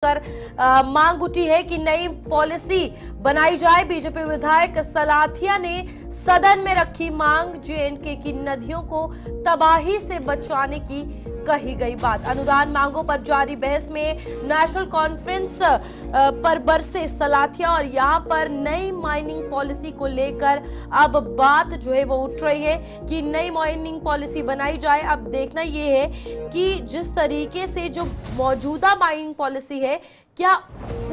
कर मांग उठी है कि नई पॉलिसी बनाई जाए। बीजेपी विधायक सलाथिया ने सदन में रखी मांग। जेएनके की नदियों को तबाही से बचाने की कही गई बात। अनुदान मांगों पर जारी बहस में नेशनल कॉन्फ्रेंस पर बरसे सलाथिया और यहां पर नई माइनिंग पॉलिसी को लेकर अब बात जो है वो उठ रही है कि नई माइनिंग पॉलिसी बनाई जाए। अब देखना ये है कि जिस तरीके से जो मौजूदा माइनिंग पॉलिसी है क्या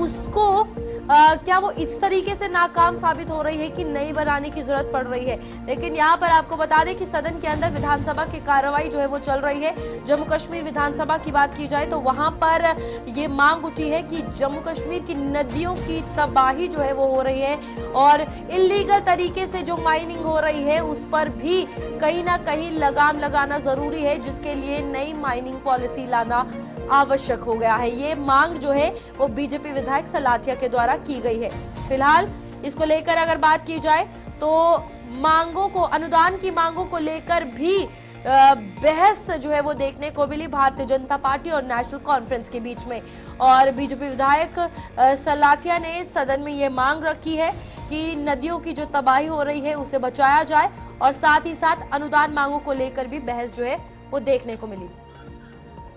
उसको क्या वो इस तरीके से नाकाम साबित हो रही है कि नई बनाने की जरूरत पड़ रही है। लेकिन यहाँ पर आपको बता दें कि सदन के अंदर विधानसभा की कार्रवाई जो है वो चल रही है। जम्मू कश्मीर विधानसभा की बात की जाए तो वहां पर ये मांग उठी है कि जम्मू कश्मीर की नदियों की तबाही जो है वो हो रही है और इलीगल तरीके से जो माइनिंग हो रही है उस पर भी कहीं ना कहीं लगाम लगाना जरूरी है, जिसके लिए नई माइनिंग पॉलिसी लाना आवश्यक हो गया है। ये मांग जो है वो बीजेपी विधायक सलाथिया के द्वारा की गई है। फिलहाल इसको लेकर अगर बात की जाए तो मांगों को, अनुदान की मांगों को लेकर भी बहस जो है वो देखने को मिली भारतीय जनता पार्टी और नेशनल कॉन्फ्रेंस के बीच में। और बीजेपी विधायक सलाथिया ने सदन में ये मांग रखी है कि नदियों की जो तबाही हो रही है उसे बचाया जाए और साथ ही साथ अनुदान मांगों को लेकर भी बहस जो है वो देखने को मिली।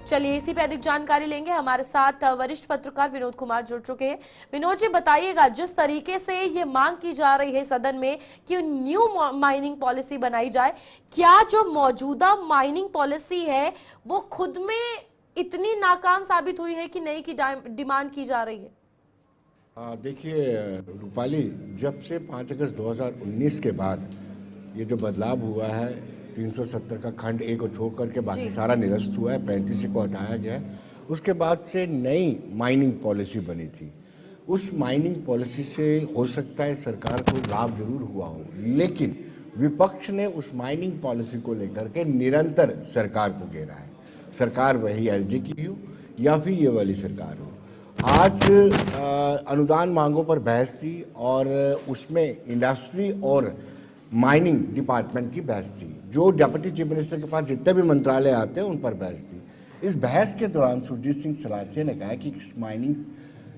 चलिए इसी पे अधिक जानकारी लेंगे। हमारे साथ वरिष्ठ पत्रकार विनोद कुमार जुड़ चुके हैं। विनोद जी बताइएगा, जिस तरीके से ये मांग की जा रही है सदन में कि न्यू माइनिंग पॉलिसी बनाई जाए, क्या जो मौजूदा माइनिंग पॉलिसी है वो खुद में इतनी नाकाम साबित हुई है कि नई की डिमांड की जा रही है? देखिए रूपाली, जब से 5 अगस्त 2019 के बाद ये जो बदलाव हुआ है, 370 का खंड 1 को छोड़ करके बाकी सारा निरस्त हुआ है, 35 को हटाया गया है, उसके बाद से नई माइनिंग पॉलिसी बनी थी। उस माइनिंग पॉलिसी से हो सकता है सरकार को लाभ जरूर हुआ हो, लेकिन विपक्ष ने उस माइनिंग पॉलिसी को लेकर के निरंतर सरकार को घेरा है। सरकार वही एलजी की हो या फिर ये वाली सरकार हो। आज अनुदान मांगों पर बहस थी और उसमें इंडस्ट्री और माइनिंग डिपार्टमेंट की बहस थी। जो डिप्टी चीफ मिनिस्टर के पास जितने भी मंत्रालय आते हैं उन पर बहस थी। इस बहस के दौरान सुरजीत सिंह सलाथिया ने कहा कि इस माइनिंग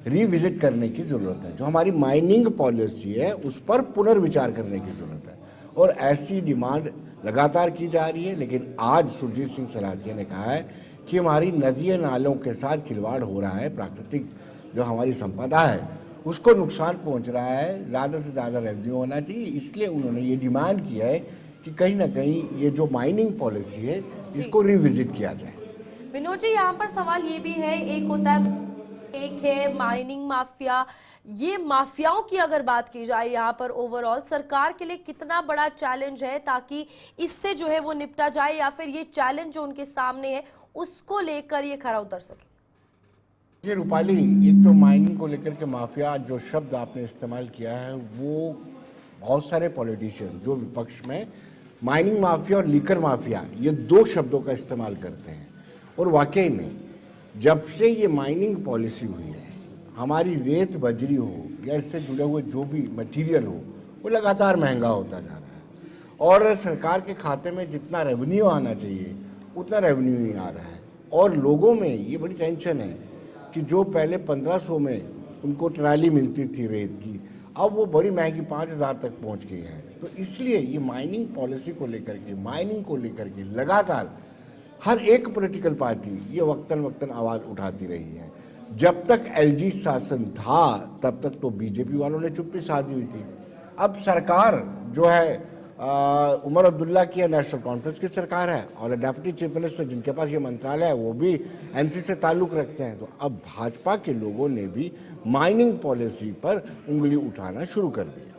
रिविजिट करने की ज़रूरत है। जो हमारी माइनिंग पॉलिसी है उस पर पुनर्विचार करने की ज़रूरत है और ऐसी डिमांड लगातार की जा रही है। लेकिन आज सुरजीत सिंह सलाथिया ने कहा है कि हमारी नदियों नालों के साथ खिलवाड़ हो रहा है, प्राकृतिक जो हमारी संपदा है उसको नुकसान पहुंच रहा है, ज़्यादा से ज़्यादा रेवेन्यू होना चाहिए। इसलिए उन्होंने ये डिमांड किया है कि कहीं ना कहीं ये जो माइनिंग पॉलिसी है इसको रिविजिट किया जाए। विनोद जी, यहाँ पर सवाल ये भी है, एक है माइनिंग माफिया। ये माफियाओं की अगर बात की जाए यहाँ पर ओवरऑल सरकार के लिए कितना बड़ा चैलेंज है ताकि इससे जो है वो निपटा जाए, या फिर ये चैलेंज जो उनके सामने है उसको लेकर ये खरा उतर सके? ये रूपाली, एक तो माइनिंग को लेकर के माफिया जो शब्द आपने इस्तेमाल किया है वो बहुत सारे पॉलिटिशियन जो विपक्ष में माइनिंग माफिया और लीकर माफिया ये दो शब्दों का इस्तेमाल करते हैं। और वाकई में जब से ये माइनिंग पॉलिसी हुई है, हमारी रेत बजरी हो या इससे जुड़े हुए जो भी मटेरियल हो वो लगातार महंगा होता जा रहा है और सरकार के खाते में जितना रेवेन्यू आना चाहिए उतना रेवेन्यू नहीं आ रहा है। और लोगों में ये बड़ी टेंशन है कि जो पहले 1500 में उनको ट्राली मिलती थी रेत की, अब वो बड़ी महंगी 5000 तक पहुंच गई है। तो इसलिए ये माइनिंग पॉलिसी को लेकर के, माइनिंग को लेकर के लगातार हर एक पॉलिटिकल पार्टी ये वक्तन आवाज़ उठाती रही है। जब तक एलजी शासन था तब तक तो बीजेपी वालों ने चुप्पी साधी हुई थी। अब सरकार जो है उमर अब्दुल्ला की नेशनल कॉन्फ्रेंस की सरकार है और डिप्टी चीफ मिनिस्टर जिनके पास ये मंत्रालय है वो भी एनसी से ताल्लुक़ रखते हैं। तो अब भाजपा के लोगों ने भी माइनिंग पॉलिसी पर उंगली उठाना शुरू कर दी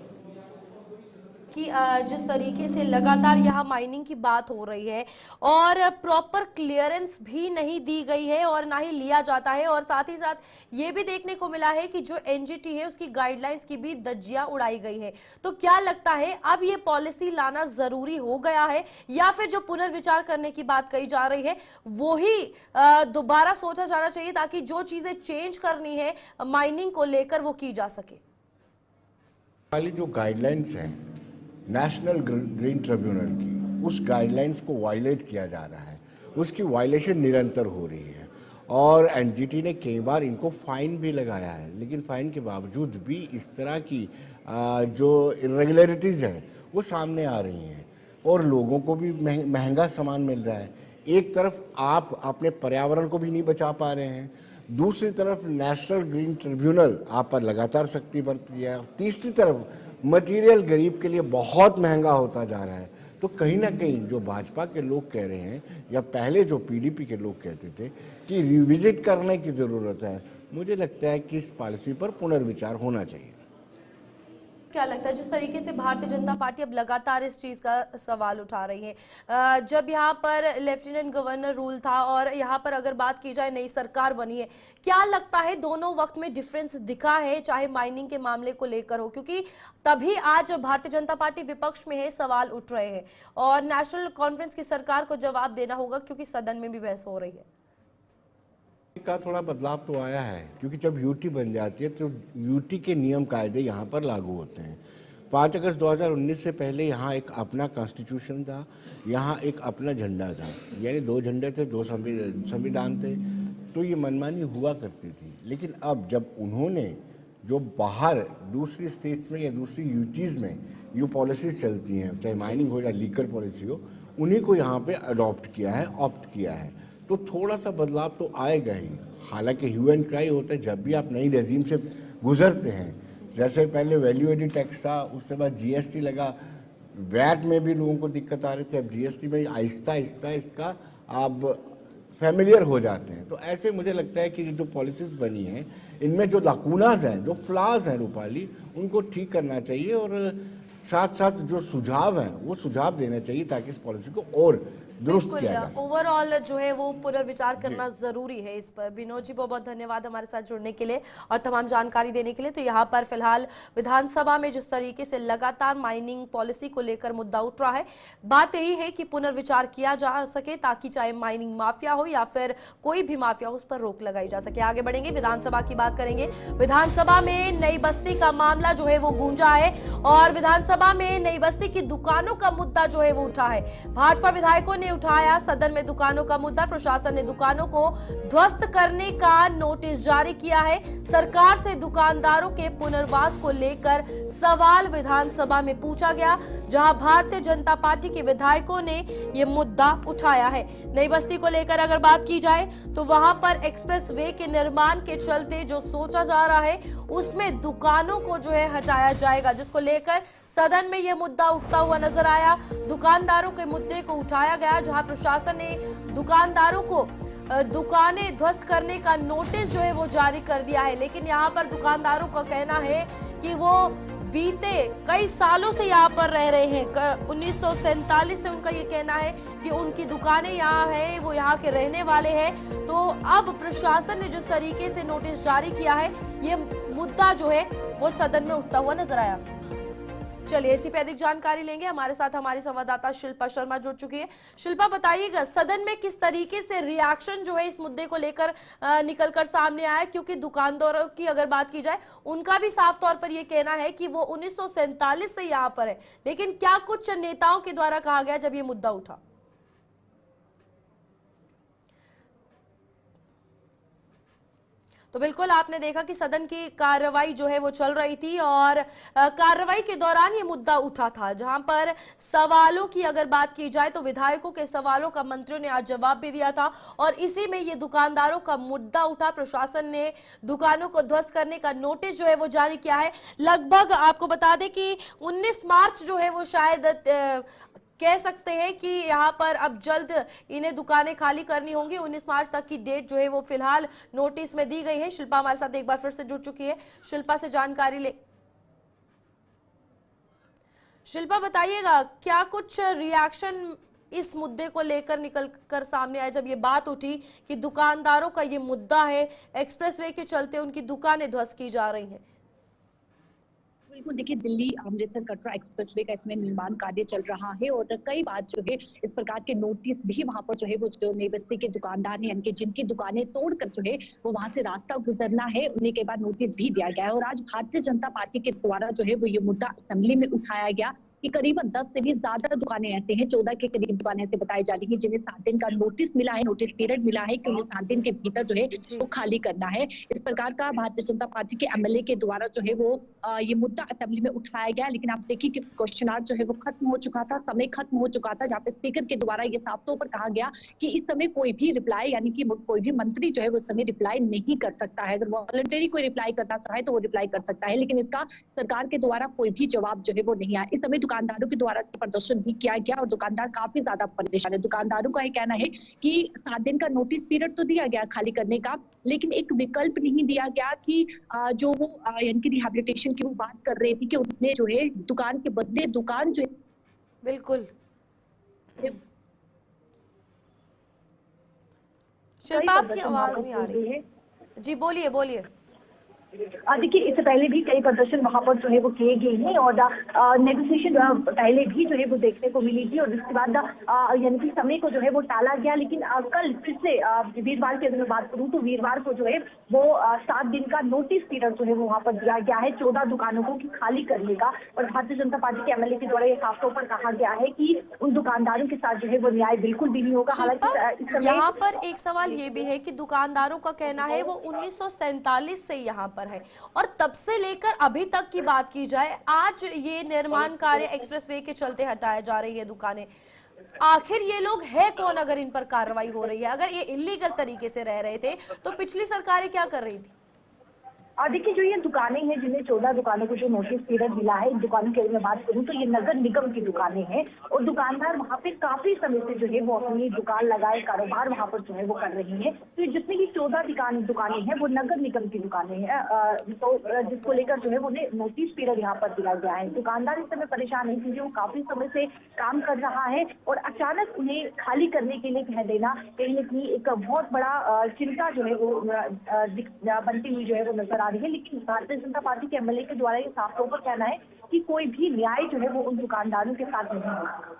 कि जिस तरीके से लगातार यहाँ माइनिंग की बात हो रही है और प्रॉपर क्लियरेंस भी नहीं दी गई है और ना ही लिया जाता है, और साथ ही साथ ये भी देखने को मिला है कि जो एनजीटी है उसकी गाइडलाइंस की भी धज्जियां उड़ाई गई है। तो क्या लगता है अब ये पॉलिसी लाना जरूरी हो गया है या फिर जो पुनर्विचार करने की बात कही जा रही है वो ही दोबारा सोचा जाना चाहिए ताकि जो चीजें चेंज करनी है माइनिंग को लेकर वो की जा सके? वाली जो गाइडलाइंस हैं नेशनल ग्रीन ट्रिब्यूनल की, उस गाइडलाइंस को वायलेट किया जा रहा है, उसकी वायलेशन निरंतर हो रही है और एनजीटी ने कई बार इनको फाइन भी लगाया है, लेकिन फाइन के बावजूद भी इस तरह की जो इरेगुलरिटीज़ हैं वो सामने आ रही हैं और लोगों को भी महंगा सामान मिल रहा है। एक तरफ आप अपने पर्यावरण को भी नहीं बचा पा रहे हैं, दूसरी तरफ नेशनल ग्रीन ट्रिब्यूनल आप पर लगातार सख्ती बरत रही है, और तीसरी तरफ मटेरियल गरीब के लिए बहुत महंगा होता जा रहा है। तो कहीं ना कहीं जो भाजपा के लोग कह रहे हैं या पहले जो पीडीपी के लोग कहते थे कि रिविजिट करने की ज़रूरत है, मुझे लगता है कि इस पॉलिसी पर पुनर्विचार होना चाहिए। क्या लगता है जिस तरीके से भारतीय जनता पार्टी अब लगातार इस चीज का सवाल उठा रही है, जब यहाँ पर लेफ्टिनेंट गवर्नर रूल था और यहाँ पर अगर बात की जाए नई सरकार बनी है, क्या लगता है दोनों वक्त में डिफरेंस दिखा है, चाहे माइनिंग के मामले को लेकर हो? क्योंकि तभी आज भारतीय जनता पार्टी विपक्ष में है, सवाल उठ रहे हैं और नेशनल कॉन्फ्रेंस की सरकार को जवाब देना होगा क्योंकि सदन में भी बहस हो रही है। का थोड़ा बदलाव तो आया है, क्योंकि जब यूटी बन जाती है तो यूटी के नियम कायदे यहाँ पर लागू होते हैं। 5 अगस्त 2019 से पहले यहाँ एक अपना कॉन्स्टिट्यूशन था, यहाँ एक अपना झंडा था, यानी 2 झंडे थे, 2 संविधान थे, तो ये मनमानी हुआ करती थी। लेकिन अब जब उन्होंने जो बाहर दूसरी स्टेट्स में या दूसरी यूटीज़ में ये पॉलिसीज चलती हैं, चाहे माइनिंग हो या लीकर पॉलिसी हो, उन्हीं को यहाँ पे अडॉप्ट किया है, ऑप्ट किया है, तो थोड़ा सा बदलाव तो आएगा ही। हालांकि ह्यू एंड क्राई होता है जब भी आप नई रेजीम से गुजरते हैं, जैसे पहले वैल्यू एडिड टैक्स था, उसके बाद जीएसटी लगा, वैट में भी लोगों को दिक्कत आ रही थी, अब जीएसटी में आहिस्ता आहिस्ता इसका आप फैमिलियर हो जाते हैं। तो ऐसे मुझे लगता है कि जो पॉलिसीज़ बनी हैं इनमें जो लाकूनाज हैं, जो फ्लाज हैं रूपाली, उनको ठीक करना चाहिए और साथ साथ जो सुझाव हैं वो सुझाव देना चाहिए ताकि इस पॉलिसी को और दुरुस्त किया जाए। ओवरऑल जो है वो पुनर्विचार करना जरूरी है इस पर। विनोद जी बहुत बहुत धन्यवाद हमारे साथ जुड़ने के लिए और तमाम जानकारी देने के लिए। तो यहाँ पर फिलहाल विधानसभा में जिस तरीके से लगातार माइनिंग पॉलिसी को लेकर मुद्दा उठ रहा है, बात यही है कि पुनर्विचार किया जा सके ताकि चाहे माइनिंग माफिया हो या फिर कोई भी माफिया हो, उस पर रोक लगाई जा सके। आगे बढ़ेंगे, विधानसभा की बात करेंगे। विधानसभा में नई बस्ती का मामला जो है वो गूंजा है और विधानसभा में नई बस्ती की दुकानों का मुद्दा जो है वो उठा है। भाजपा विधायकों ने उठाया सदन में दुकानों का मुद्दा। प्रशासन ने दुकानों को ध्वस्त करने का नोटिस जारी किया है। सरकार से दुकानदारों के पुनर्वास को लेकर सवाल विधानसभा में पूछा गया, जहां भारतीय जनता पार्टी के विधायकों ने यह मुद्दा उठाया है। नई बस्ती को लेकर अगर बात की जाए तो वहां पर एक्सप्रेस वे के निर्माण के चलते जो सोचा जा रहा है उसमें दुकानों को जो है हटाया जाएगा, जिसको लेकर सदन में यह मुद्दा उठता हुआ नजर आया। दुकानदारों के मुद्दे को उठाया गया, जहां प्रशासन ने दुकानदारों को दुकानें ध्वस्त करने का नोटिस जो है वो जारी कर दिया है। लेकिन यहाँ पर दुकानदारों का कहना है कि वो बीते कई सालों से यहाँ पर रह रहे हैं। 1947 से उनका ये कहना है कि उनकी दुकानें यहाँ है, वो यहाँ के रहने वाले हैं। तो अब प्रशासन ने जिस तरीके से नोटिस जारी किया है, ये मुद्दा जो है वो सदन में उठता हुआ नजर आया। चलिए इसी पे अधिक जानकारी लेंगे। हमारे साथ हमारी संवाददाता शिल्पा शर्मा जुड़ चुकी है। शिल्पा, बताइएगा सदन में किस तरीके से रिएक्शन जो है इस मुद्दे को लेकर निकलकर सामने आया, क्योंकि दुकानदारों की अगर बात की जाए उनका भी साफ तौर पर यह कहना है कि वो 1947 से यहाँ पर है। लेकिन क्या कुछ नेताओं के द्वारा कहा गया जब ये मुद्दा उठा? तो बिल्कुल आपने देखा कि सदन की कार्रवाई जो है वो चल रही थी और कार्रवाई के दौरान ये मुद्दा उठा था, जहां पर सवालों की अगर बात की जाए तो विधायकों के सवालों का मंत्रियों ने आज जवाब भी दिया था और इसी में ये दुकानदारों का मुद्दा उठा। प्रशासन ने दुकानों को ध्वस्त करने का नोटिस जो है वो जारी किया है। लगभग आपको बता दें कि 19 मार्च जो है वो शायद कह सकते हैं कि यहाँ पर अब जल्द इन्हें दुकानें खाली करनी होंगी। 19 मार्च तक की डेट जो है वो फिलहाल नोटिस में दी गई है। शिल्पा हमारे साथ एक बार फिर से जुड़ चुकी है, शिल्पा से जानकारी ले। शिल्पा, बताइएगा क्या कुछ रिएक्शन इस मुद्दे को लेकर निकल कर सामने आया जब ये बात उठी कि दुकानदारों का ये मुद्दा है, एक्सप्रेसवे के चलते उनकी दुकानें ध्वस्त की जा रही हैं? बिल्कुल, देखिए दिल्ली अमृतसर कटरा एक्सप्रेसवे का इसमें निर्माण कार्य चल रहा है और कई बार जो है इस प्रकार के नोटिस भी वहां पर जो है वो जो नई बस्ती के दुकानदार हैं, यानी जिनकी दुकानें तोड़कर जो है वो वहां से रास्ता गुजरना है, उन्हें कई बार नोटिस भी दिया गया है। और आज भारतीय जनता पार्टी के द्वारा जो है वो ये मुद्दा असेंबली में उठाया गया कि करीबन 10 से भी ज्यादा दुकानें ऐसे हैं, 14 के करीब दुकानें ऐसे बताई जा रही है जिन्हें 7 दिन का नोटिस मिला है, नोटिस पीरियड मिला है कि उन्हें 7 दिन के भीतर जो है वो खाली करना है। इस प्रकार का भारतीय जनता पार्टी के एमएलए के द्वारा जो है वो ये मुद्दा असेंबली में उठाया गया, लेकिन आप देखिए कि क्वेश्चन आवर जो है वो खत्म हो चुका था, समय खत्म हो चुका था, जहाँ पे स्पीकर के द्वारा ये साफ तौर पर कहा गया कि इस समय कोई भी रिप्लाई यानी कि कोई भी मंत्री जो है वो इस समय रिप्लाई नहीं कर सकता है। अगर वॉलंटरी कोई रिप्लाई करना चाहे तो वो रिप्लाई कर सकता है, लेकिन इसका सरकार के द्वारा कोई भी जवाब जो है वो नहीं आया। इस समय दुकानदारों के द्वारा प्रदर्शन भी किया गया और दुकानदार काफी ज्यादा परेशान है। दुकानदारों का ये कहना है कि 7 दिन का नोटिस पीरियड तो दिया गया खाली करने का, लेकिन एक विकल्प नहीं दिया गया कि जो वो यानी कि रिहैबिलिटेशन की वो बात कर रही थी कि उन्हें जो है दुकान के बदले दुकान जो बिल्कुल। शिल्पा आपकी आवाज नहीं आ रही है जी, बोलिए बोलिए। देखिए, इससे पहले भी कई प्रदर्शन वहां पर जो है वो किए गए हैं और नेगोशिएशन पहले भी जो है वो देखने को मिली थी और इसके बाद यानी कि समय को जो है वो टाला गया, लेकिन कल फिर से वीरवार की अगर मैं बात करूं तो वीरवार को जो है वो 7 दिन का नोटिस पीरियड जो है वो वहां पर दिया गया है 14 दुकानों को खाली करने का। और भारतीय जनता पार्टी के एमएलए के द्वारा ये साफ तौर पर कहा गया है कि उन दुकानदारों के साथ जो है वो न्याय बिल्कुल भी नहीं होगा। हालांकि यहाँ पर एक सवाल ये भी है कि दुकानदारों का कहना है वो 1947 से यहाँ पर है और तब से लेकर अभी तक की बात की जाए, आज ये निर्माण कार्य एक्सप्रेसवे के चलते हटाया जा रही है दुकानें। आखिर ये लोग है कौन अगर इन पर कार्रवाई हो रही है? अगर ये इलीगल तरीके से रह रहे थे तो पिछली सरकारें क्या कर रही थी? देखिए, जो ये दुकानें हैं जिन्हें 14 दुकानों को जो नोटिस पीरियड मिला है, इन दुकानों की मैं बात करूं तो ये नगर निगम की दुकानें हैं और दुकानदार वहां पे काफी समय से जो है वो अपनी दुकान लगाए कारोबार वहां पर जो है वो कर रही है। तो जितनी भी 14 दुकानें हैं वो नगर निगम की दुकानें हैं, तो जिसको लेकर जो है वो नोटिस पीरियड यहाँ पर दिया गया है। दुकानदार इस समय परेशान है क्योंकि वो काफी समय से काम कर रहा है और अचानक उन्हें खाली करने के लिए कह देना कहीं न कहीं एक बहुत बड़ा चिंता जो है वो बनती हुई जो है वो नजर आ रही है। लेकिन भारतीय जनता पार्टी के एमएलए के द्वारा ये साफ तौर पर कहना है कि कोई भी न्याय जो है वो उन दुकानदारों के साथ नहीं होगा।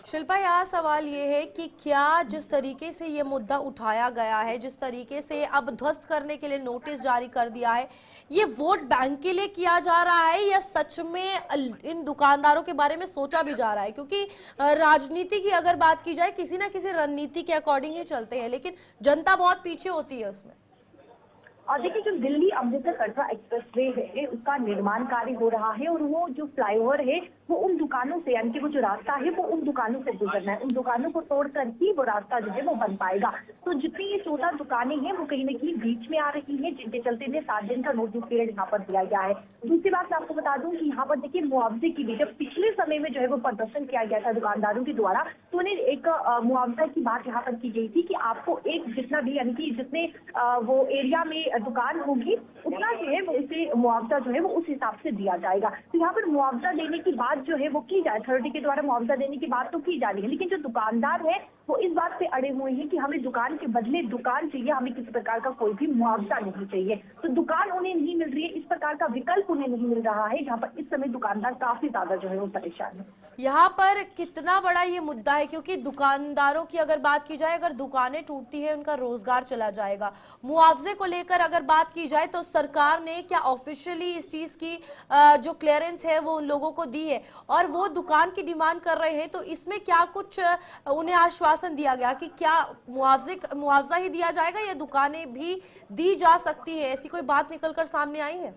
शिल्पा, यहाँ सवाल ये है कि क्या जिस तरीके से ये मुद्दा उठाया गया है, जिस तरीके से अब ध्वस्त करने के लिए नोटिस जारी कर दिया है, ये वोट बैंक के लिए किया जा रहा है या सच में इन दुकानदारों के बारे में सोचा भी जा रहा है? क्योंकि राजनीति की अगर बात की जाए किसी ना किसी रणनीति के अकॉर्डिंग ही चलते हैं, लेकिन जनता बहुत पीछे होती है उसमें। और देखिए, जो दिल्ली अमृतसर कटरा एक्सप्रेसवे है उसका निर्माण कार्य हो रहा है और वो जो फ्लाईओवर है वो उन दुकानों से यानी कि वो जो रास्ता है वो उन दुकानों से गुजरना है, उन दुकानों को तोड़कर ही वो रास्ता जो है वो बन पाएगा। तो जितनी ये 14 दुकानें हैं वो कहीं न कहीं बीच में आ रही हैं, जिनके चलते इन्हें 7 दिन का नोटिस पीरियड यहाँ पर दिया गया है। दूसरी बात मैं आपको बता दूं कि यहाँ पर देखिए मुआवजे की भी जब पिछले समय में जो है वो प्रदर्शन किया गया था दुकानदारों के द्वारा, तो उन्हें एक मुआवजा की बात यहाँ पर की गई थी कि आपको एक जितना भी यानी कि जितने वो एरिया में दुकान होगी उतना जो है वो उसे मुआवजा जो है वो उस हिसाब से दिया जाएगा। तो यहाँ पर मुआवजा देने की बात जो है वो की जाए, अथॉरिटी के द्वारा मुआवजा देने की बात तो की जा रही है, लेकिन जो दुकानदार है वो इस बात पे अड़े हुए हैं कि हमें दुकान के बदले दुकान चाहिए, हमें किसी प्रकार का कोई भी मुआवजा नहीं चाहिए। तो दुकान उन्हें नहीं मिल रही है, इस प्रकार का विकल्प उन्हें नहीं मिल रहा है, जहाँ पर इस समय दुकानदार काफी ज्यादा जो है वो परेशान है। यहाँ पर कितना बड़ा ये मुद्दा है, क्योंकि दुकानदारों की अगर बात की जाए, अगर दुकानें टूटती है उनका रोजगार चला जाएगा। मुआवजे को लेकर अगर बात की जाए तो सरकार ने क्या ऑफिशियली इस चीज की जो क्लियरेंस है वो उन लोगों को दी है और वो दुकान की डिमांड कर रहे हैं, तो इसमें क्या कुछ उन्हें आश्वासन दिया गया कि क्या मुआवजा ही दिया जाएगा या दुकानें भी दी जा सकती है? ऐसी कोई बात निकलकर सामने आई है?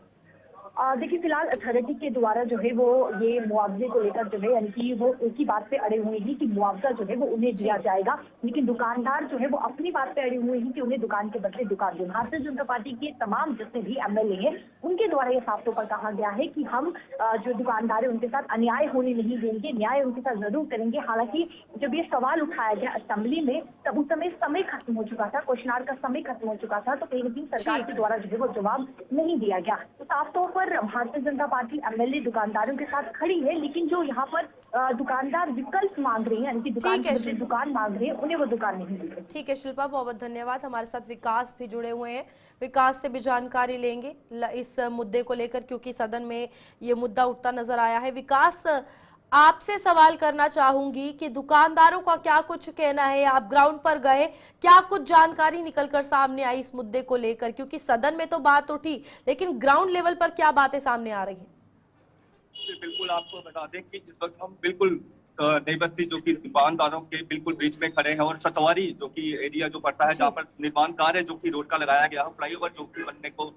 देखिए, फिलहाल अथॉरिटी के द्वारा जो है वो ये मुआवजे को लेकर जो है यानी कि वो एक ही बात पे अड़े हुए हैं कि मुआवजा जो है वो उन्हें दिया जाएगा, लेकिन दुकानदार जो है वो अपनी बात पे अड़े हुए हैं कि उन्हें दुकान के बदले दुकान दें। भारतीय जनता पार्टी के तमाम जितने भी एमएलए हैं उनके द्वारा ये साफ तौर पर कहा गया है कि हम जो दुकानदार है उनके साथ अन्याय होने नहीं देंगे, न्याय उनके साथ जरूर करेंगे। हालांकि जब ये सवाल उठाया गया असेंबली में तब उस समय खत्म हो चुका था, क्वेश्चन आवर का समय खत्म हो चुका था, तो कहीं न कहीं सरकार के द्वारा जो है वो जवाब नहीं दिया गया। तो साफ तौर पर भारतीय जनता पार्टी एमएलए दुकानदारों के साथ खड़ी है, लेकिन जो यहाँ पर दुकानदार विकल्प मांग रहे हैं यानी कि दुकान मांग रहे हैं उन्हें वो दुकान नहीं मिल रही। ठीक है शिल्पा, बहुत बहुत धन्यवाद। हमारे साथ विकास भी जुड़े हुए हैं, विकास से भी जानकारी लेंगे इस मुद्दे को लेकर, क्योंकि सदन में ये मुद्दा उठता नजर आया है। विकास, आपसे सवाल करना चाहूंगी कि दुकानदारों का क्या कुछ कहना है? आप ग्राउंड पर गए, क्या कुछ जानकारी निकलकर सामने आई इस मुद्दे को लेकर? क्योंकि सदन में तो बात उठी, लेकिन ग्राउंड लेवल पर क्या बातें सामने आ रही हैं? बिल्कुल आपको बता दें कि इस वक्त हम बिल्कुल नई बस्ती जो कि दुकानदारों के बिल्कुल बीच में खड़े हैं और सतवारी जो कि एरिया जो पड़ता है जहाँ पर निर्माण कार्य जो कि रोड का लगाया गया है, फ्लाईओवर जो कि बनने को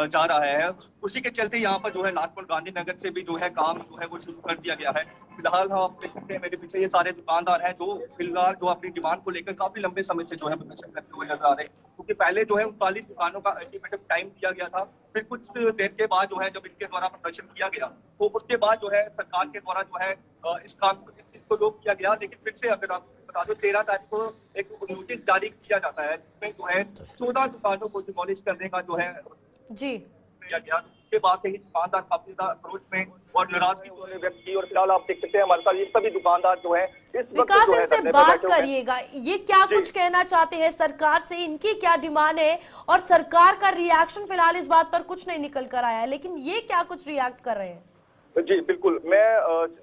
जा रहा है, उसी के चलते यहाँ पर जो है लाजपत गांधी नगर से भी जो है काम जो है वो शुरू कर दिया गया है। फिलहाल हम आप देख सकते हैं मेरे पीछे ये सारे दुकानदार हैं जो फिलहाल जो अपनी डिमांड को लेकर काफी लंबे समय से जो है प्रदर्शन करते हुए नजर आ रहे हैं, क्योंकि पहले जो है 39 दुकानों का अल्टीमेटम टाइम दिया गया था। फिर कुछ देर के बाद जो है जब इनके द्वारा प्रदर्शन किया गया तो उसके बाद जो है सरकार के द्वारा जो है इस चीज को रोक किया गया। लेकिन फिर से अगर आपको बता दो 13 तारीख को एक नोटिस जारी किया जाता है जिसमें जो है 14 दुकानों को डिमोलिश करने का जो है जी किया गया। उसके बाद से ही दुकानदार काफी ज्यादा क्रोध में और नाराजगी जो है व्यक्त की। और फिलहाल आप देख सकते हैं हमारे साथ ये सभी दुकानदार जो है इस वक्त विकास जो है इनसे धरने पर बात बैठे हुए हैं। करिएगा, ये क्या कुछ कहना चाहते हैं सरकार से, इनकी क्या डिमांड है और सरकार का रिएक्शन फिलहाल इस बात पर कुछ नहीं निकल कर आया है, लेकिन ये क्या कुछ रिएक्ट कर रहे हैं? जी बिल्कुल, मैं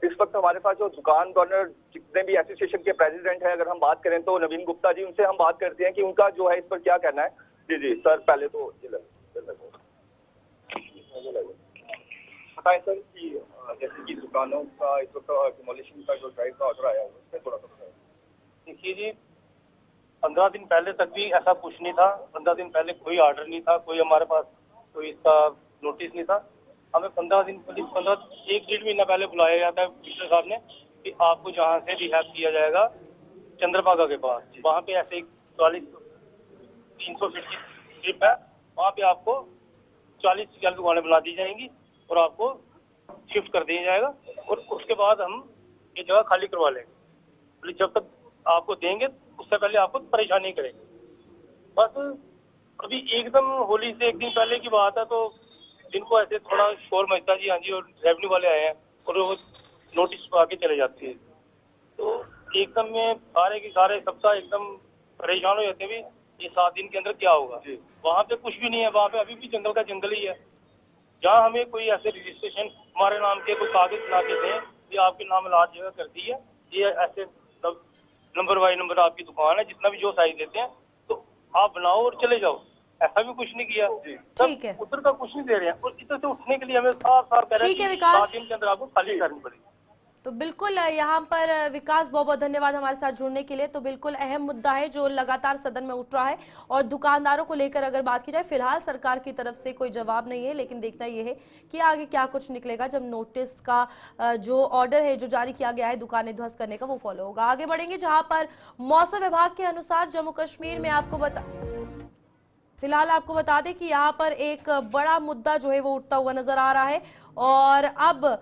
इस वक्त हमारे पास जो दुकानदार जितने भी एसोसिएशन के प्रेसिडेंट हैं, अगर हम बात करें तो नवीन गुप्ता जी, उनसे हम बात करते हैं कि उनका जो है इस पर क्या कहना है। जी जी सर, पहले तो बताएं सर कि जैसे कि दुकानों का इस वक्त डिमोलिशन का जो ड्राइव का ऑर्डर आया है उसमें थोड़ा सा बताएं। देखिए जी, 15 दिन पहले तक भी ऐसा कुछ नहीं था। 15 दिन पहले कोई ऑर्डर नहीं था, कोई हमारे पास कोई इसका नोटिस नहीं था। हमें 1 डेढ़ महीना पहले बुलाया जाता है कमिश्नर साहब ने कि आपको जहाँ से रिहैब किया जाएगा चंद्रभागा के पास, वहाँ पे ऐसे 300 फीट की स्ट्रिप है, वहाँ पे आपको 40 से 40 दुकानें बना दी जाएंगी और आपको शिफ्ट कर दिया जाएगा और उसके बाद हम ये जगह खाली करवा लेंगे। जब तक आपको देंगे उससे पहले आपको परेशान नहीं करेंगे। बस अभी एकदम होली से 1 दिन पहले की बात है तो जिनको ऐसे थोड़ा शोर मचता जी, हाँ जी, और रेवेन्यू वाले आए हैं और वो नोटिस आके चले जाते हैं, तो एकदम में सारे के सारे सप्ताह एकदम परेशान हो जाते हैं। भी ये 7 दिन के अंदर क्या होगा? वहाँ पे कुछ भी नहीं है, वहाँ पे अभी भी जंगल का जंगल ही है। जहाँ हमें कोई ऐसे रजिस्ट्रेशन हमारे नाम के कोई कागज बना के दें, ये आपके नाम लाज जगह कर दी है, ये ऐसे नंबर बाई नंबर आपकी दुकान है, जितना भी जो साइज देते हैं तो आप बनाओ और चले जाओ, ऐसा भी कुछ नहीं किया। ठीक है, उत्तर का कुछ नहीं दे रहे हैं और इधर से उठने के लिए हमें साफ साफ कह रहे हैं कि 7 दिन के अंदर आपको खाली करनी पड़ेगी। तो बिल्कुल यहाँ पर विकास, बहुत बहुत धन्यवाद हमारे साथ जुड़ने के लिए। तो बिल्कुल अहम मुद्दा है जो लगातार सदन में उठ रहा है और दुकानदारों को लेकर अगर बात की जाए, फिलहाल सरकार की तरफ से कोई जवाब नहीं है, लेकिन देखना यह है कि आगे क्या कुछ निकलेगा जब नोटिस का जो ऑर्डर है जो जारी किया गया है दुकानें ध्वस्त करने का, वो फॉलो होगा। आगे बढ़ेंगे जहां पर मौसम विभाग के अनुसार जम्मू कश्मीर में फिलहाल आपको बता दें कि यहाँ पर एक बड़ा मुद्दा जो है वो उठता हुआ नजर आ रहा है। और अब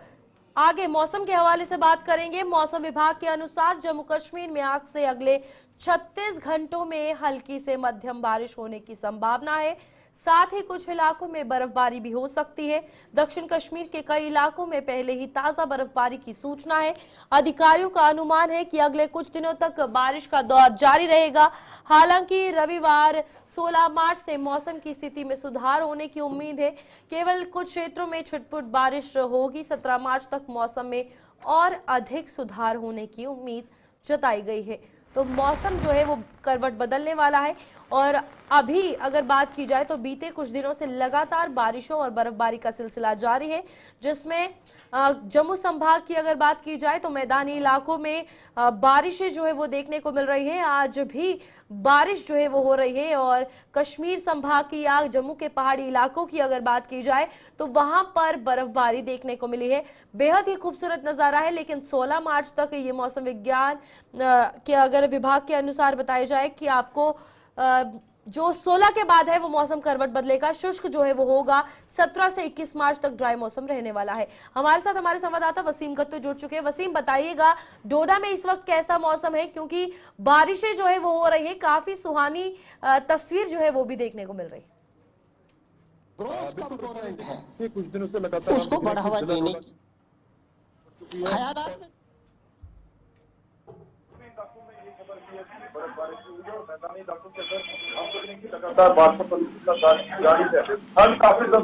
आगे मौसम के हवाले से बात करेंगे। मौसम विभाग के अनुसार जम्मू कश्मीर में आज से अगले 36 घंटों में हल्की से मध्यम बारिश होने की संभावना है। साथ ही कुछ इलाकों में बर्फबारी भी हो सकती है। दक्षिण कश्मीर के कई इलाकों में पहले ही ताजा बर्फबारी की सूचना है। अधिकारियों का अनुमान है कि अगले कुछ दिनों तक बारिश का दौर जारी रहेगा। हालांकि रविवार 16 मार्च से मौसम की स्थिति में सुधार होने की उम्मीद है। केवल कुछ क्षेत्रों में छुटपुट बारिश होगी। 17 मार्च तक मौसम में और अधिक सुधार होने की उम्मीद जताई गई है। तो मौसम जो है वो करवट बदलने वाला है। और अभी अगर बात की जाए तो बीते कुछ दिनों से लगातार बारिशों और बर्फबारी का सिलसिला जारी है, जिसमें जम्मू संभाग की अगर बात की जाए तो मैदानी इलाकों में बारिशें जो है वो देखने को मिल रही है। आज भी बारिश जो है वो हो रही है। और कश्मीर संभाग की या जम्मू के पहाड़ी इलाकों की अगर बात की जाए तो वहां पर बर्फबारी देखने को मिली है। बेहद ही खूबसूरत नजारा है। लेकिन 16 मार्च तक ये मौसम विज्ञान के अगर विभाग के अनुसार बताया जाए कि आपको जो 16 के बाद है वो मौसम करवट बदलेगा। शुष्क जो है वो होगा। 17 से 21 मार्च तक ड्राई मौसम रहने वाला है। हमारे साथ हमारे संवाददाता वसीम गत्तू जुड़ चुके हैं। वसीम, बताइएगा डोडा में इस वक्त कैसा मौसम है, क्योंकि बारिशें जो है वो हो रही है, काफी सुहानी तस्वीर जो है वो भी देखने को मिल रही है। कुछ दिनों से लगातार उसको बढ़ावा देने की लगातार बारिश जारी है। हर काफी ज्यादा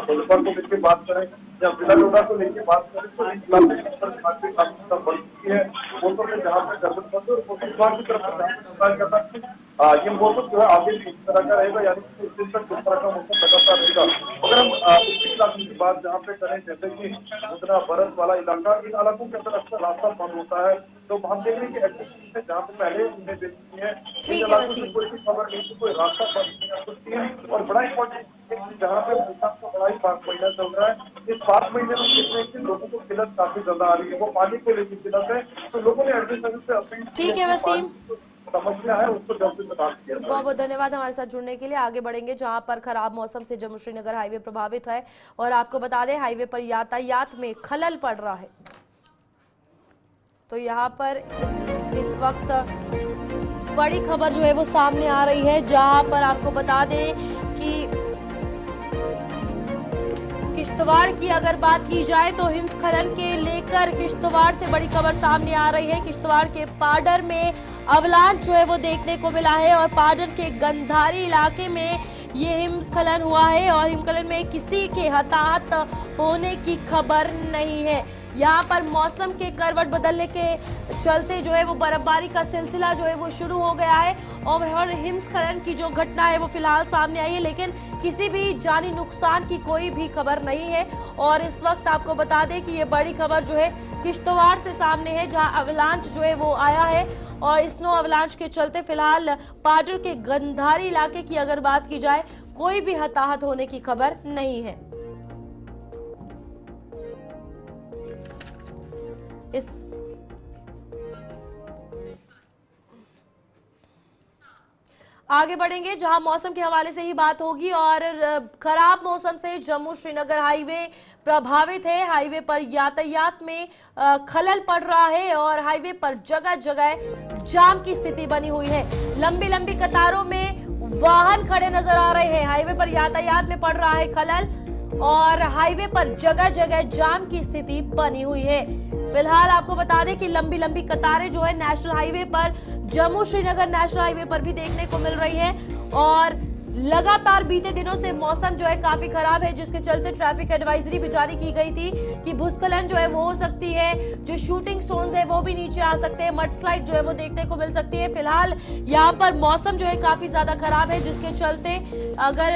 मुजफ्फर को लेकर बात करें या जिला डोडा को लेकर बात करें तो है मौसम में जहाँ पे गर्दन बंद और मौसम विभाग की तरफ ये मौसम जो है आगे इस तरह का रहेगा, यानी कि इस दिन तक इस तरह का मौसम लगातार रहेगा। अगर हम बात बात जहाँ पे करें, जैसे कि उतना बरस वाला इलाका, इन इलाकों के अंदर अक्सर रास्ता बंद होता है, तो हम देख रहे हैं कि एडमिशन से जहाँ पे पहले उन्हें देखती है, इन इलाकों से कोई भी खबर नहीं थी, कोई रास्ता बंद नहीं कर सकती है। और बड़ा इंपॉर्टेंट जहाँ पे मौसम का बड़ा ही पाक महीना चल रहा है, इस 5 महीने में देख रहे हैं कि लोगों को किल्लत काफी ज्यादा आ रही है, वो पानी को लेकर किल्लत है, तो लोगों ने एडमिशन से अपील, ठीक है वसीम, समस्या है उसको जल्द से जल्द किया। बहुत बहुत धन्यवाद हमारे साथ जुड़ने के लिए। आगे बढ़ेंगे जहां पर खराब मौसम से जम्मू श्रीनगर हाईवे प्रभावित है और आपको बता दें हाईवे पर यातायात में खलल पड़ रहा है। तो यहाँ पर इस वक्त बड़ी खबर जो है वो सामने आ रही है, जहां पर आपको बता दें कि किश्तवाड़ की अगर बात की जाए तो हिमस्खलन के लेकर किश्तवाड़ से बड़ी खबर सामने आ रही है। किश्तवाड़ के पाडर में अवलांच जो है वो देखने को मिला है और पाडर के गंधारी इलाके में ये हिमस्खलन हुआ है और हिमस्खलन में किसी के हताहत होने की खबर नहीं है। यहाँ पर मौसम के करवट बदलने के चलते जो है वो बर्फबारी का सिलसिला जो है वो शुरू हो गया है और हिमस्खलन की जो घटना है वो फिलहाल सामने आई है, लेकिन किसी भी जानी नुकसान की कोई भी खबर नहीं है। और इस वक्त आपको बता दें कि ये बड़ी खबर जो है किश्तवाड़ से सामने है, जहां अवलांच जो है वो आया है और स्नो अवलांच के चलते फिलहाल पाडर के गंधारी इलाके की अगर बात की जाए कोई भी हताहत होने की खबर नहीं है। आगे बढ़ेंगे जहां मौसम के हवाले से ही बात होगी और खराब मौसम से जम्मू श्रीनगर हाईवे प्रभावित है। हाईवे पर यातायात में खलल पड़ रहा है और हाईवे पर जगह जगह जाम की स्थिति बनी हुई है। लंबी लंबी कतारों में वाहन खड़े नजर आ रहे हैं। हाईवे पर यातायात में पड़ रहा है खलल और हाईवे पर जगह जगह जाम की स्थिति बनी हुई है। फिलहाल आपको बता दें कि लंबी लंबी कतारें जो है नेशनल हाईवे पर, जम्मू श्रीनगर नेशनल हाईवे पर भी देखने को मिल रही है और लगातार बीते दिनों से मौसम जो है काफी खराब है, जिसके चलते ट्रैफिक एडवाइजरी भी जारी की गई थी कि भूस्खलन जो है वो हो सकती है, जो शूटिंग स्टोन्स है वो भी नीचे आ सकते हैं, मड स्लाइड जो है वो देखने को मिल सकती है। फिलहाल यहाँ पर मौसम जो है काफी ज्यादा खराब है, जिसके चलते अगर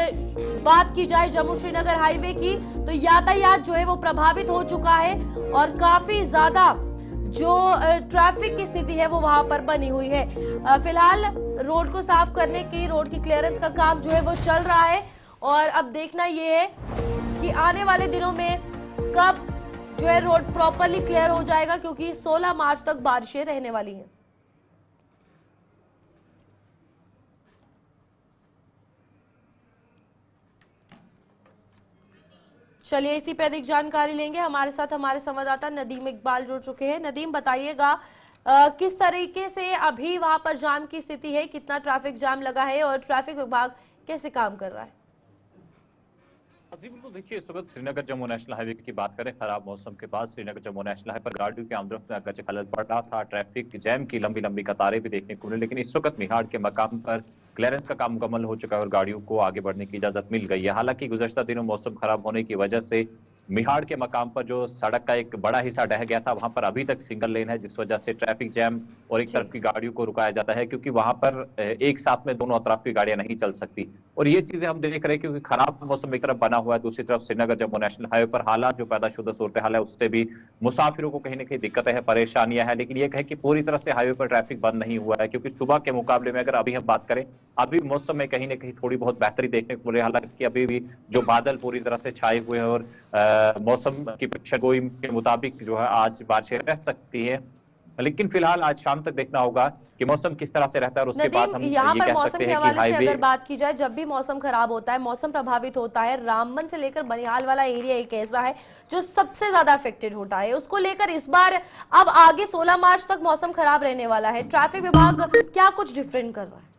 बात की जाए जम्मू श्रीनगर हाईवे की तो यातायात जो है वो प्रभावित हो चुका है और काफी ज्यादा जो ट्रैफिक की स्थिति है वो वहां पर बनी हुई है। फिलहाल रोड को साफ करने की, रोड की क्लियरेंस का काम जो है वो चल रहा है और अब देखना ये है कि आने वाले दिनों में कब जो है रोड प्रॉपरली क्लियर हो जाएगा, क्योंकि 16 मार्च तक बारिशें रहने वाली हैं। चलिए इसी पे अधिक जानकारी लेंगे। हमारे साथ हमारे संवाददाता नदीम इकबाल जुड़ चुके हैं। नदीम, बताइएगा किस तरीके से अभी वहां पर जाम की स्थिति है, कितना ट्रैफिक जाम लगा है और ट्रैफिक विभाग कैसे काम कर रहा है? जी बिल्कुल, देखिए इस वक्त श्रीनगर जम्मू नेशनल हाईवे की बात करें, खराब मौसम के बाद श्रीनगर जम्मू नेशनल हाईवे पर गाड़ियों की आमदरफ्त में अगरचे खलल पड़ रहा था, ट्रैफिक जैम की लंबी लंबी कतारें भी देखने को मिली, लेकिन इस वक्त मिहाड़ के मकाम पर क्लियरेंस का काम मुकम्मल हो चुका है और गाड़ियों को आगे बढ़ने की इजाजत मिल गई है। हालांकि गुज़श्ता दिनों मौसम खराब होने की वजह से मिहाड़ के मकाम पर जो सड़क का एक बड़ा हिस्सा ढह गया था, वहां पर अभी तक सिंगल लेन है, जिस वजह से ट्रैफिक जैम और एक तरफ की गाड़ियों को रुकाया जाता है, क्योंकि वहां पर एक साथ में दोनों अतराफ की गाड़ियां नहीं चल सकती। और ये चीजें हम देख रहे हैं क्योंकि खराब मौसम एक तरफ बना हुआ है, दूसरी तरफ श्रीनगर जम्मू नेशनल हाईवे पर हालात जो पैदाशुदा सूरत हाल है उससे भी मुसाफिरों को कहीं ना कहीं दिक्कतें हैं, परेशानियां हैं। लेकिन यह है कि पूरी तरह से हाईवे पर ट्रैफिक बंद नहीं हुआ है, क्योंकि सुबह के मुकाबले में अगर अभी हम बात करें, अभी मौसम में कहीं ना कहीं थोड़ी बहुत बेहतरी देखने को मिल रही है। हालांकि अभी भी जो बादल पूरी तरह से छाए हुए हैं और मौसम की पेशगोई के मुताबिक जो है आज बारिशें रह सकती है, लेकिन फिलहाल आज शाम तक देखना होगा कि मौसम किस तरह से रहता है और उसके बाद हम यहाँ ये पर कह मौसम सकते के हैं कि हवाले से हाईवे अगर बात की जाए, जब भी मौसम खराब होता है, मौसम प्रभावित होता है, रामबन से लेकर बनिहाल वाला एरिया एक ऐसा है जो सबसे ज्यादा अफेक्टेड होता है। उसको लेकर इस बार अब आगे 16 मार्च तक मौसम खराब रहने वाला है, ट्रैफिक विभाग क्या कुछ डिफरेंट कर रहा है?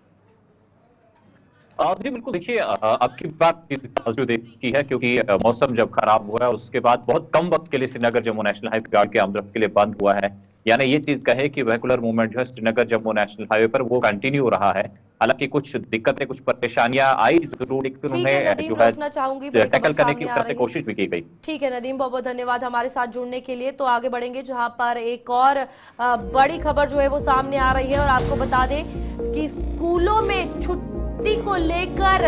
जी बिल्कुल, देखिए अब की बात की है, क्योंकि मौसम जब खराब हुआ है उसके बाद बहुत कम वक्त के लिए श्रीनगर जम्मू नेशनल हाईवे गाड़ी की आमदरफ्त के लिए बंद हुआ है। यानी ये चीज कहे कि वेहिकुलर मूवमेंट जो है श्रीनगर जम्मू नेशनल हाईवे पर वो कंटिन्यू रहा है। हालांकि कुछ दिक्कतें, कुछ परेशानियां आई जरूर, लेकिन उन्हें जो है टैकल करने की उस तरह से कोशिश भी की गई। ठीक है नदीम, बहुत बहुत धन्यवाद हमारे साथ जुड़ने के लिए। तो आगे बढ़ेंगे जहां पर एक और बड़ी खबर जो है वो सामने आ रही है और आपको बता दें कि स्कूलों में छुट्टी को लेकर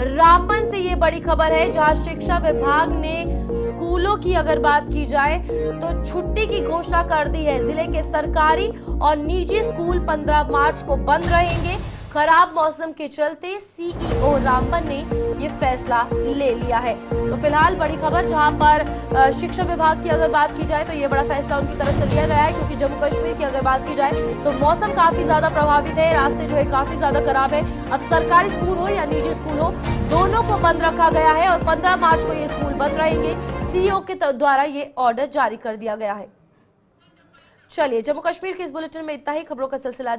रामबन से ये बड़ी खबर है, जहां शिक्षा विभाग ने स्कूलों की अगर बात की जाए तो छुट्टी की घोषणा कर दी है। जिले के सरकारी और निजी स्कूल 15 मार्च को बंद रहेंगे। खराब मौसम के चलते सीईओ रामबन ने ये फैसला ले लिया है। तो फिलहाल बड़ी खबर, जहां पर शिक्षा विभाग की अगर बात की जाए तो ये बड़ा फैसला उनकी तरफ से लिया गया है, क्योंकि जम्मू कश्मीर की अगर बात की जाए तो मौसम काफी ज्यादा प्रभावित है, रास्ते जो है काफी ज्यादा खराब है। अब सरकारी स्कूल हो या निजी स्कूल हो, दोनों को बंद रखा गया है और 15 मार्च को ये स्कूल बंद रहेंगे। सीईओ के द्वारा ये ऑर्डर जारी कर दिया गया है। चलिए, जम्मू कश्मीर के इस बुलेटिन में इतना ही। खबरों का सिलसिला